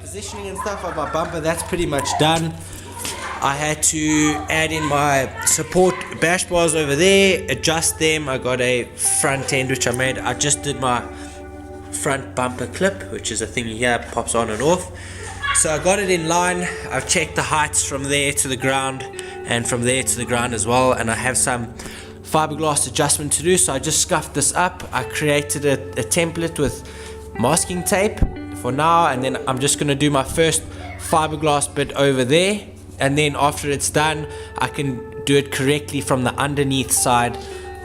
positioning and stuff of my bumper, that's pretty much done. I had to add in my support bash bars over there, adjust them. I got a front end which I made. I just did my front bumper clip, which is a thing here, pops on and off. So I got it in line. I've checked the heights from there to the ground and from there to the ground as well, and I have some fiberglass adjustment to do. So I just scuffed this up. I created a template with masking tape for now, and then I'm just going to do my first fiberglass bit over there, and then after it's done I can do it correctly from the underneath side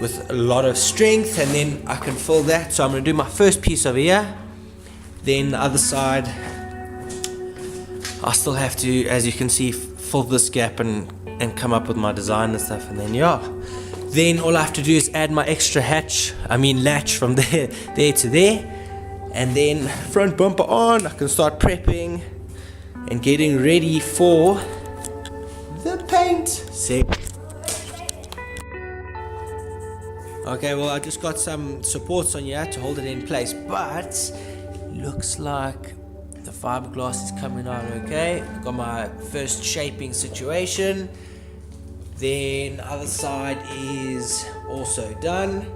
with a lot of strength, and then I can fill that. So I'm going to do my first piece over here, then the other side I still have to, as you can see, fill this gap and come up with my design and stuff, and then then all I have to do is add my extra latch from there to there, and then front bumper on. I can start prepping and getting ready for the paint. Okay, well I just got some supports on here to hold it in place, but looks like the fiberglass is coming out okay. Got my first shaping situation. Then the other side is also done.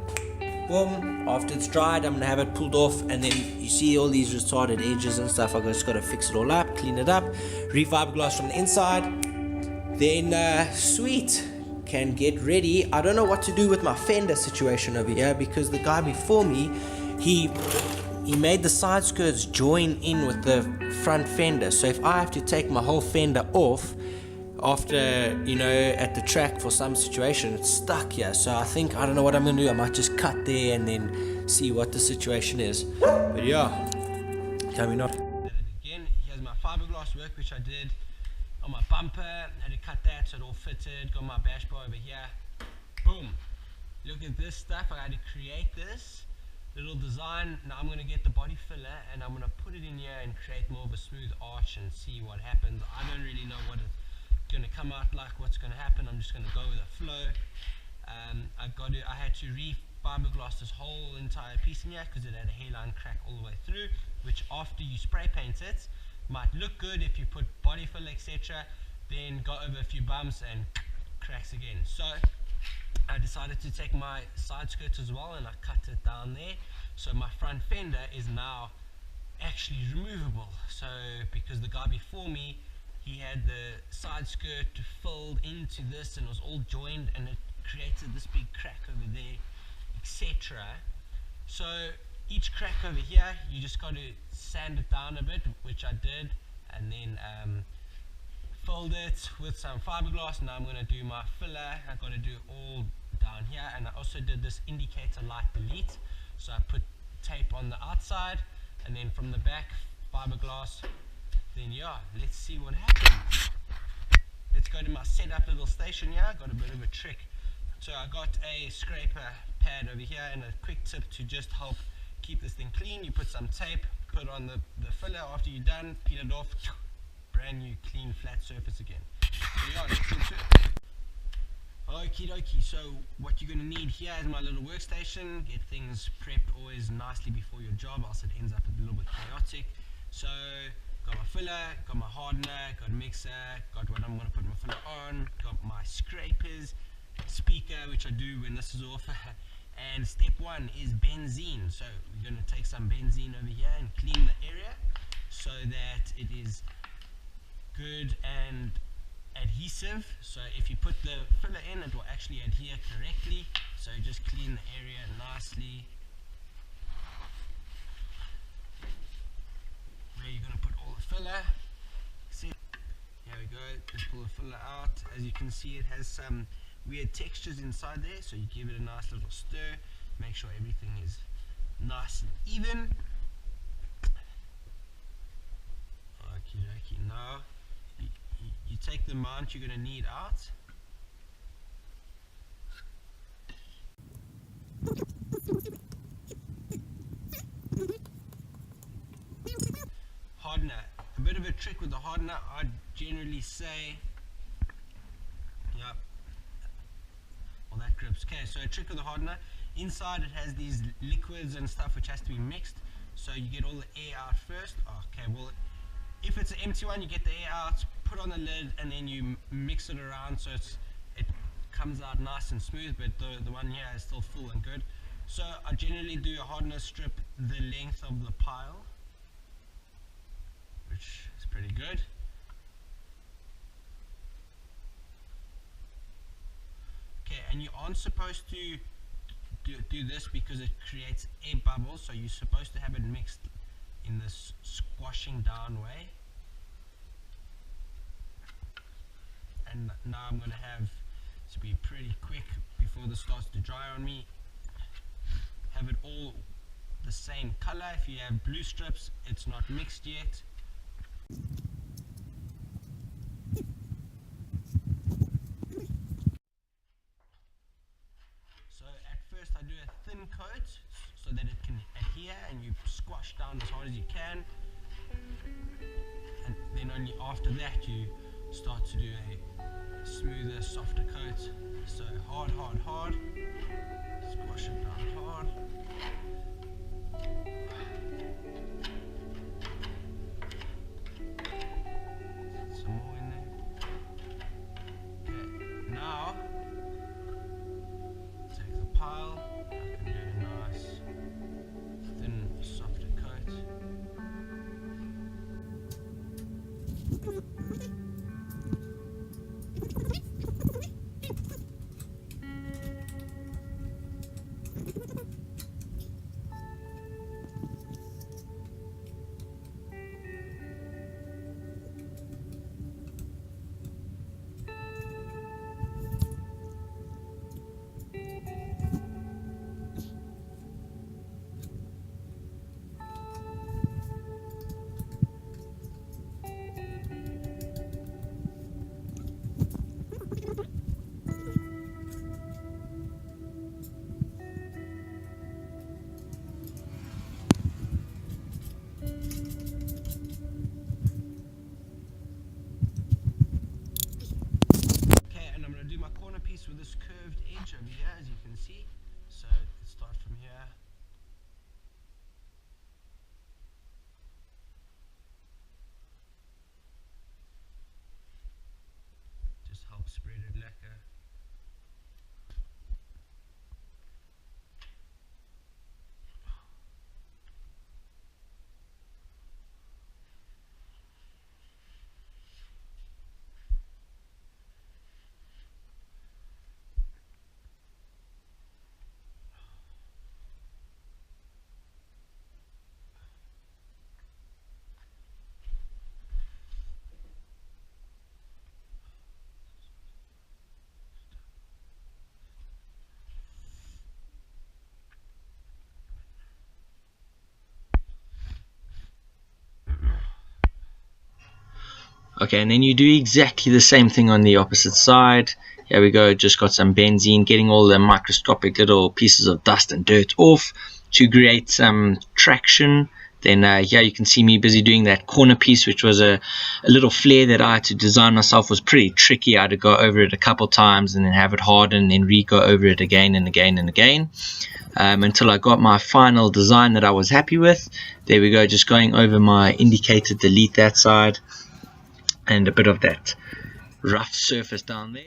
Boom. After it's dried, I'm gonna have it pulled off, and then you see all these retarded edges and stuff. I just gotta fix it all up, clean it up, refiberglass from the inside. Then sweet, can get ready. I don't know what to do with my fender situation over here, because the guy before me, he made the side skirts join in with the front fender. So if I have to take my whole fender off after, at the track for some situation, it's stuck here. So I don't know what I'm gonna do. I might just cut there and then see what the situation is. But yeah, can we not? Again, here's my fiberglass work which I did on my bumper. Had to cut that so it all fitted. Got my bash bar over here. Boom. Look at this stuff. I had to create this little design. Now I'm gonna get the body filler and I'm gonna put it in here and create more of a smooth arch and see what happens. I don't really know what it's gonna come out like, what's gonna happen. I'm just gonna go with the flow. I had to re-fiberglass this whole entire piece in here because it had a hairline crack all the way through, which after you spray paint it might look good if you put body fill, etc. Then go over a few bumps and cracks again. So I decided to take my side skirts as well and I cut it down there. So my front fender is now actually removable. So because the guy before me, he had the side skirt filled into this and it was all joined, and it created this big crack over there, etc. So each crack over here, you just got to sand it down a bit, which I did, and then filled it with some fiberglass. Now I'm going to do my filler. I've got to do it all down here, and I also did this indicator light delete. So I put tape on the outside, and then from the back fiberglass. Then let's see what happens. Let's go to my setup little station here. Got a bit of a trick. So I got a scraper pad over here, and a quick tip to just help keep this thing clean. You put some tape, put on the filler. After you're done, peel it off, brand new clean flat surface again. So let's into it. Okie dokie, so what you're going to need here is my little workstation. Get things prepped always nicely before your job, else it ends up a little bit chaotic. So got my filler, got my hardener, got a mixer, got what I'm going to put my filler on, got my scrapers, speaker, which I do when this is off. And step one is benzene. So we're going to take some benzene over here and clean the area so that it is good and adhesive. So if you put the filler in, it will actually adhere correctly. So just clean the area nicely. Where you're going to put all the filler. See, here we go. Let's pull the filler out. As you can see, it has some weird textures inside there, so you give it a nice little stir. Make sure everything is nice and even. Okie dokie. Now you take the mount you're going to need out. Hardener. A bit of a trick with the hardener, I'd generally say, well, that grips. Okay, so a trick with the hardener, inside it has these liquids and stuff which has to be mixed, so you get all the air out first. Okay, well, if it's an empty one, you get the air out, put on the lid, and then you mix it around so it comes out nice and smooth, but the one here is still full and good. So I generally do a hardness strip the length of the pile, which is pretty good. Okay, and you aren't supposed to do this because it creates air bubbles, so you're supposed to have it mixed in this squashing down way. And now I'm going to have to be pretty quick before this starts to dry on me. Have it all the same color. If you have blue strips, it's not mixed yet. So at first I do a thin coat so that it can adhere, and you squash down as hard as you can, and then only after that you start to do a smoother, softer coat. So hard, squash it down hard. Some more in there. Okay, now take the pile. I can do a nice, thin, softer coat. With this curved edge over here, as you can see. So let's start from here. Just help spread it lacquer. Okay, and then you do exactly the same thing on the opposite side. Here we go, just got some benzene, getting all the microscopic little pieces of dust and dirt off to create some traction. Then here you can see me busy doing that corner piece, which was a little flare that I had to design myself. It was pretty tricky. I had to go over it a couple times and then have it harden and then re-go over it again and again and again until I got my final design that I was happy with. There we go, just going over my indicator, delete that side, and a bit of that rough surface down there.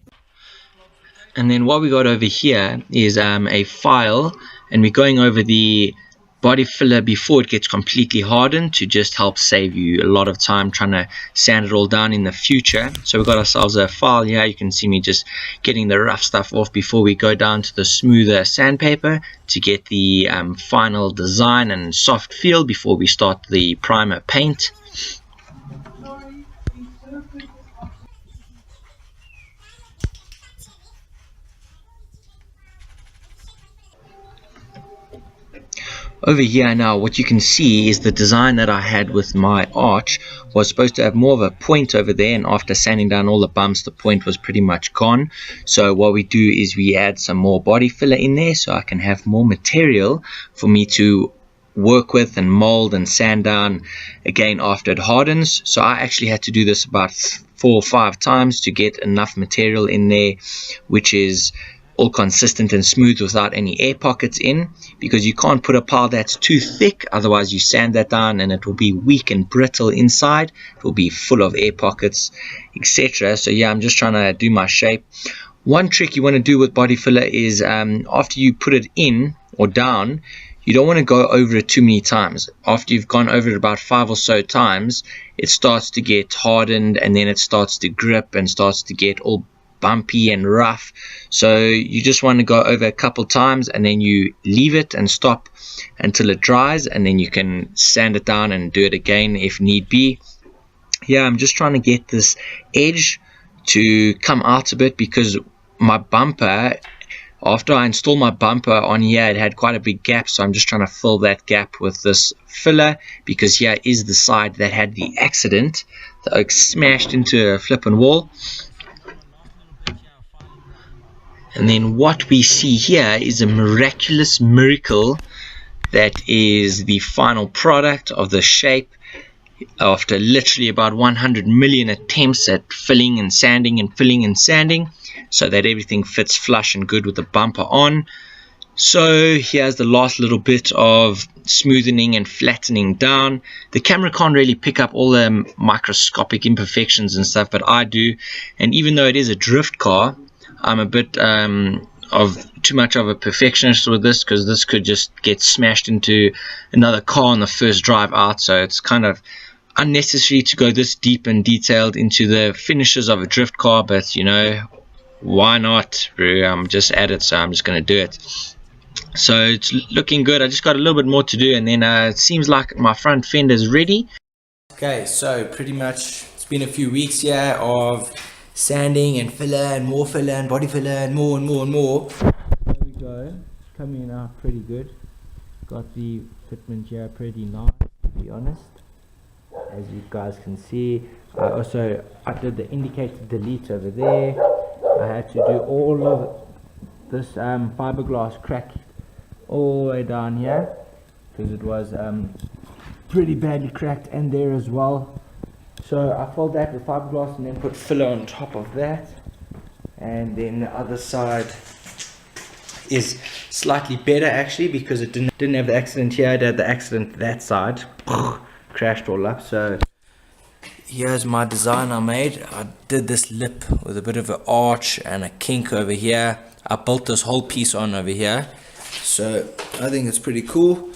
And then what we got over here is a file, and we're going over the body filler before it gets completely hardened to just help save you a lot of time trying to sand it all down in the future. So we've got ourselves a file here. You can see me just getting the rough stuff off before we go down to the smoother sandpaper to get the final design and soft feel before we start the primer paint. Over here now, what you can see is the design that I had with my arch was supposed to have more of a point over there, and after sanding down all the bumps, the point was pretty much gone. So what we do is we add some more body filler in there so I can have more material for me to work with and mold and sand down again after it hardens. So I actually had to do this about 4 or 5 times to get enough material in there, which is all consistent and smooth without any air pockets in, because you can't put a pile that's too thick, otherwise you sand that down and it will be weak and brittle inside. It will be full of air pockets, etc. So yeah, I'm just trying to do my shape. One trick you want to do with body filler is after you put it in or down, you don't want to go over it too many times. After you've gone over it about 5 or so times, it starts to get hardened, and then it starts to grip and starts to get all bumpy and rough. So you just want to go over a couple times, and then you leave it and stop until it dries, and then you can sand it down and do it again if need be. Yeah, I'm just trying to get this edge to come out a bit, because my bumper, after I installed my bumper on here, it had quite a big gap, so I'm just trying to fill that gap with this filler, because here is the side that had the accident. The oak smashed into a flipping wall. And then what we see here is a miraculous miracle that is the final product of the shape after literally about 100 million attempts at filling and sanding and filling and sanding, so that everything fits flush and good with the bumper on. So here's the last little bit of smoothing and flattening down. The camera can't really pick up all the microscopic imperfections and stuff, but I do. And even though it is a drift car, I'm a bit of too much of a perfectionist with this, because this could just get smashed into another car on the first drive out. So it's kind of unnecessary to go this deep and detailed into the finishes of a drift car, but you know, why not, bro? I'm just at it, so I'm just going to do it. So it's looking good. I just got a little bit more to do, and then it seems like my front fender is ready. Okay, so pretty much it's been a few weeks here of sanding and filler and more filler and body filler and more and more and more. There we go. It's coming out pretty good. Got the fitment here pretty nice, to be honest. As you guys can see, I did the indicator delete over there. I had to do all of this fiberglass crack all the way down here, because it was pretty badly cracked, and there as well. So I filled that with fiberglass and then put filler on top of that. And then the other side is slightly better actually, because it didn't have the accident here. It had the accident that side. Crashed all up. So here's my design I made. I did this lip with a bit of an arch and a kink over here. I built this whole piece on over here. So I think it's pretty cool.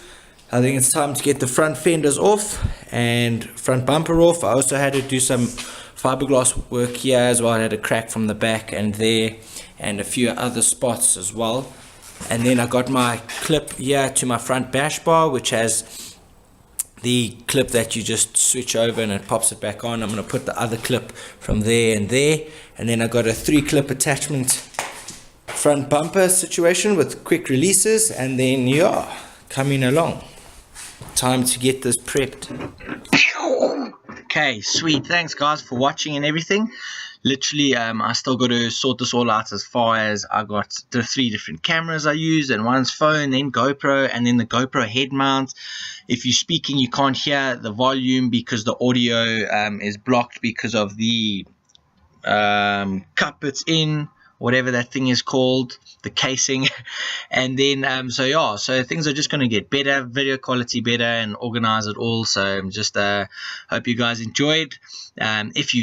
I think it's time to get the front fenders off and front bumper off. I also had to do some fiberglass work here as well. I had a crack from the back and there, and a few other spots as well. And then I got my clip here to my front bash bar, which has the clip that you just switch over and it pops it back on. I'm going to put the other clip from there and there. And then I got a 3-clip attachment front bumper situation with quick releases. And then yeah, coming along. Time to get this prepped. Okay, sweet. Thanks guys for watching and everything. Literally, I still got to sort this all out, as far as I got the 3 different cameras I use, and one's phone, then GoPro, and then the GoPro head mount. If you're speaking, you can't hear the volume because the audio is blocked because of the cup it's in, whatever that thing is called, the casing. And then so yeah, so things are just going to get better, video quality better, and organize it all. So I'm just hope you guys enjoyed. If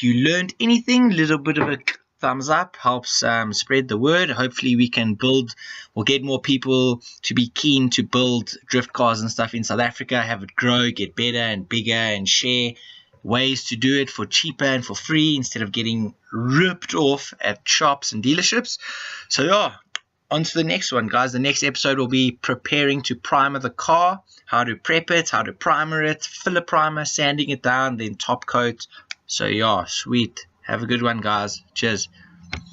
you learned anything, little bit of a thumbs up helps spread the word. Hopefully we can build or get more people to be keen to build drift cars and stuff in South Africa, have it grow, get better and bigger, and share ways to do it for cheaper and for free, instead of getting ripped off at shops and dealerships. So yeah, on to the next one, guys. The next episode will be preparing to primer the car, how to prep it, how to primer it, filler primer, sanding it down, then top coat. So yeah, sweet. Have a good one, guys. Cheers.